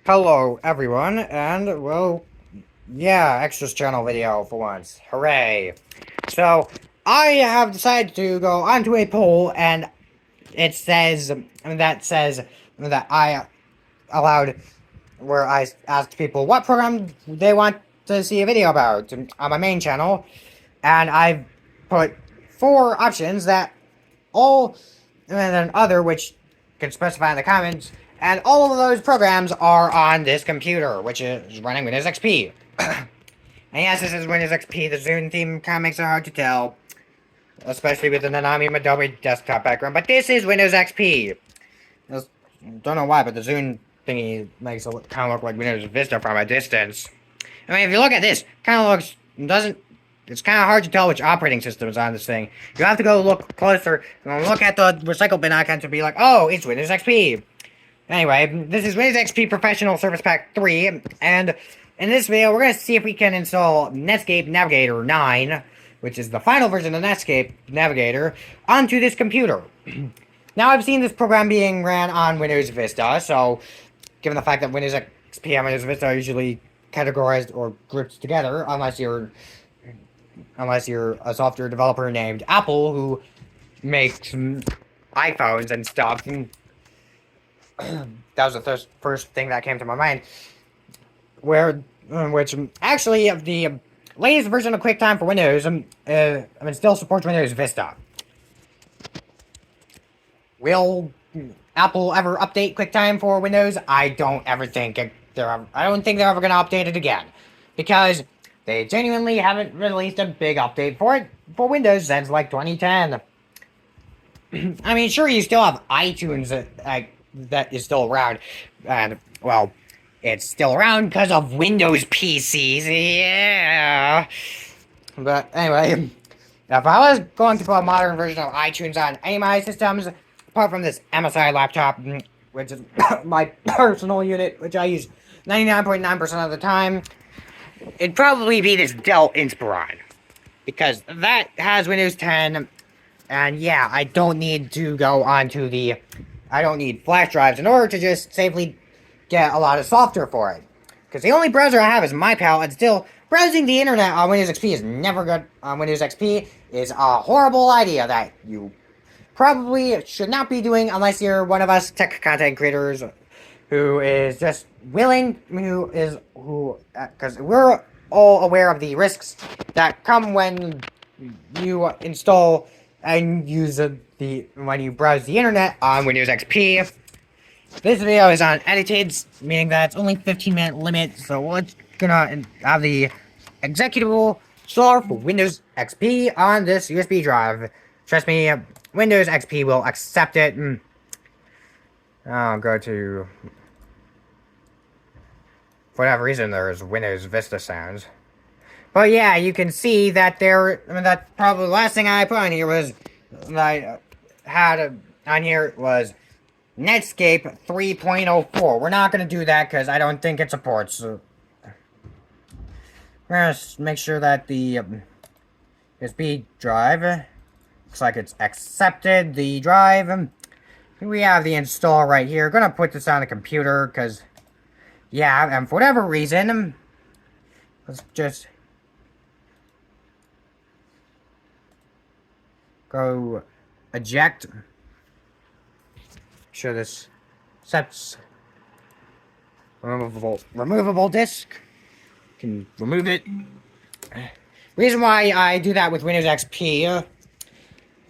Hello, everyone, and, well, yeah, extras channel video for once. Hooray. So, I have decided to go onto a poll, and it says, that I allowed, where I asked people what program they want to see a video about on my main channel, and I've put 4 options that all, and then other, which you can specify in the comments, and all of those programs are on this computer, which is running Windows XP. And yes, this is Windows XP. The Zune theme kind of makes it hard to tell, especially with the Nanami Adobe desktop background, but this is Windows XP. Just don't know why, but the Zune thingy makes it kind of look like Windows Vista from a distance. I mean, if you look at this, kind of looks, doesn't, it's kind of hard to tell which operating system is on this thing. You have to go look closer and look at the recycle bin icon to be like, oh, it's Windows XP. Anyway, this is Windows XP Professional Service Pack 3, and in this video, we're going to see if we can install Netscape Navigator 9, which is the final version of Netscape Navigator, onto this computer. Now, I've seen this program being ran on Windows Vista, so given the fact that Windows XP and Windows Vista are usually categorized or grouped together, unless you're a software developer named Apple who makes iPhones and stuff. That was the first thing that came to my mind. Which actually the latest version of QuickTime for Windows still supports Windows Vista. Will Apple ever update QuickTime for Windows? I don't think they're ever going to update it again, because they genuinely haven't released a big update for it for Windows since like 2010. I mean, sure, you still have iTunes that is still around, and well, it's still around because of Windows PCs. Yeah. But anyway, if I was going to put a modern version of iTunes on any of my systems, apart from this MSI laptop, which is my personal unit, which I use 99.9% of the time, it'd probably be this Dell Inspiron, because that has Windows 10, and yeah, I don't need to go onto I don't need flash drives in order to just safely get a lot of software for it. Because the only browser I have is MyPal, and still, browsing the internet on Windows XP is never good. On Windows XP is a horrible idea that you probably should not be doing unless you're one of us tech content creators who is just willing, because we're all aware of the risks that come when you install and use when you browse the internet on Windows XP. This video is unedited, meaning that it's only 15-minute limit, so we're gonna have the executable installer for Windows XP on this USB drive. Trust me, Windows XP will accept it. I'll go to... For whatever reason, there's Windows Vista sounds. But yeah, you can see that that probably the last thing I put on here was... I had on here was Netscape 3.04. We're not going to do that because I don't think it supports. We're going to make sure that the USB drive looks like it's accepted. The drive. We have the install right here. Going to put this on the computer because, yeah, and for whatever reason, let's just go eject. Sure this accepts removable disk. Can remove it. Reason why I do that with Windows XP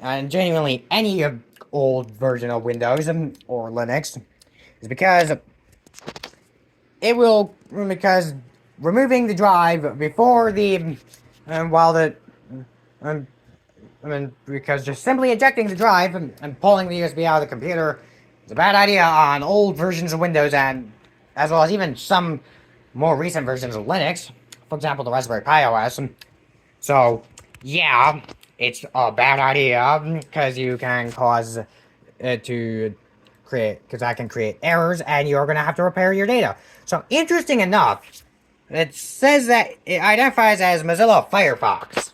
and genuinely any old version of Windows or Linux is because removing the drive before because just simply ejecting the drive and pulling the USB out of the computer is a bad idea on old versions of Windows, and as well as even some more recent versions of Linux. For example, the Raspberry Pi OS. So, yeah, it's a bad idea because you can cause it to because that can create errors and you're going to have to repair your data. So, interesting enough, it says that it identifies as Mozilla Firefox.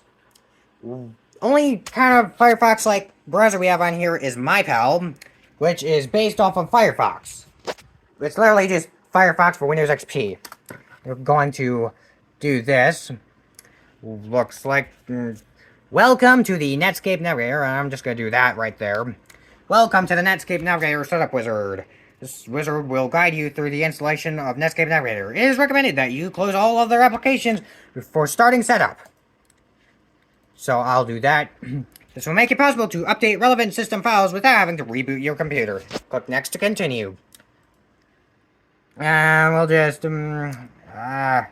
Only kind of Firefox-like browser we have on here is MyPal, which is based off of Firefox. It's literally just Firefox for Windows XP. We're going to do this. Looks like... welcome to the Netscape Navigator, and I'm just going to do that right there. Welcome to the Netscape Navigator Setup Wizard. This wizard will guide you through the installation of Netscape Navigator. It is recommended that you close all other applications before starting setup. So I'll do that. This will make it possible to update relevant system files without having to reboot your computer. Click Next to continue. And we'll just, yeah,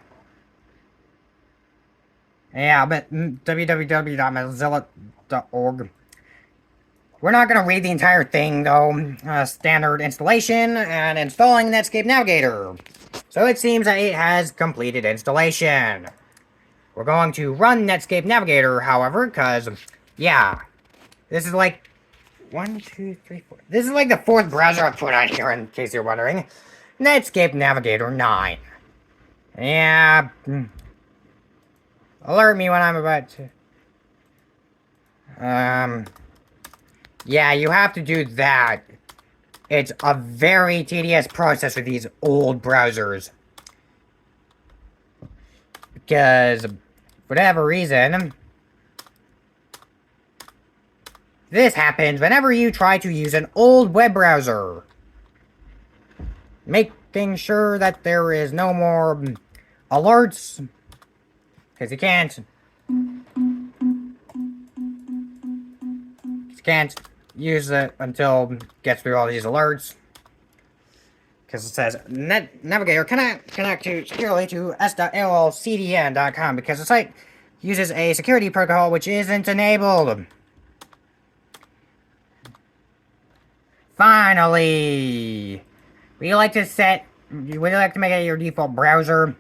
but www.mozilla.org. We're not going to read the entire thing, though. Standard installation and installing Netscape Navigator. So it seems that it has completed installation. We're going to run Netscape Navigator, however, because, yeah, this is like 1, 2, 3, 4. This is like the 4th browser I've put on here, in case you're wondering. Netscape Navigator 9. Yeah. Alert me when I'm about to. Yeah, you have to do that. It's a very tedious process with these old browsers. Because, for whatever reason, this happens whenever you try to use an old web browser. Making sure that there is no more alerts. Because you can't. You can't use it until it gets through all these alerts. Because it says Navigator connect to securely to s.aolcdn.com because the site uses a security protocol which isn't enabled. Finally! Would you like to make it your default browser?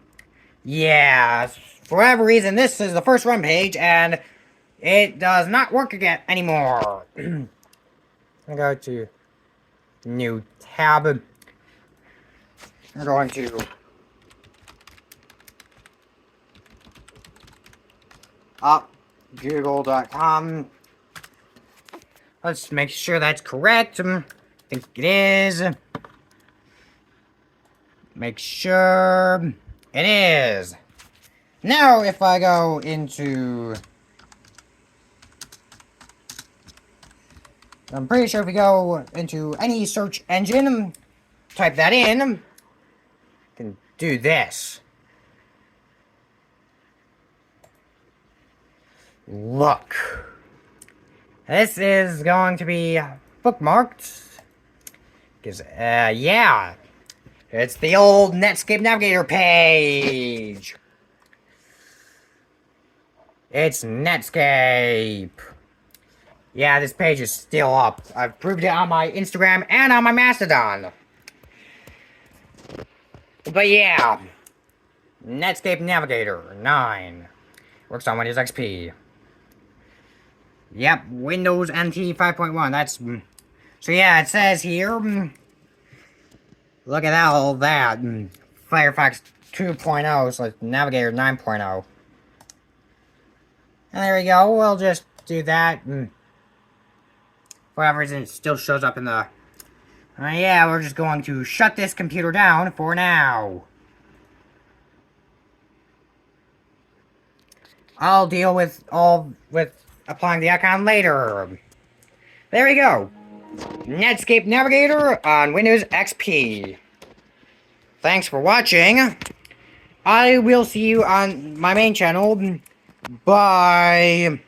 Yeah, for whatever reason, this is the first run page, and it does not work again anymore. I go to new tab. I'm going to google.com. Let's make sure that's correct. I think it is. Make sure it is. Now, if I go into... I'm pretty sure if we go into any search engine, type that in, can do this. Look. This is going to be bookmarked. Because, yeah. It's the old Netscape Navigator page. It's Netscape. Yeah, this page is still up. I've proved it on my Instagram and on my Mastodon. But yeah. Netscape Navigator 9. Works on Windows XP. Yep, Windows NT 5.1. That's... So yeah, it says here... Look at all that. Firefox 2.0, so it's Navigator 9.0. And there we go. We'll just do that. For whatever reason, it still shows up in the... yeah, we're just going to shut this computer down for now. I'll deal with applying the icon later. There we go. Netscape Navigator on Windows XP. Thanks for watching. I will see you on my main channel. Bye.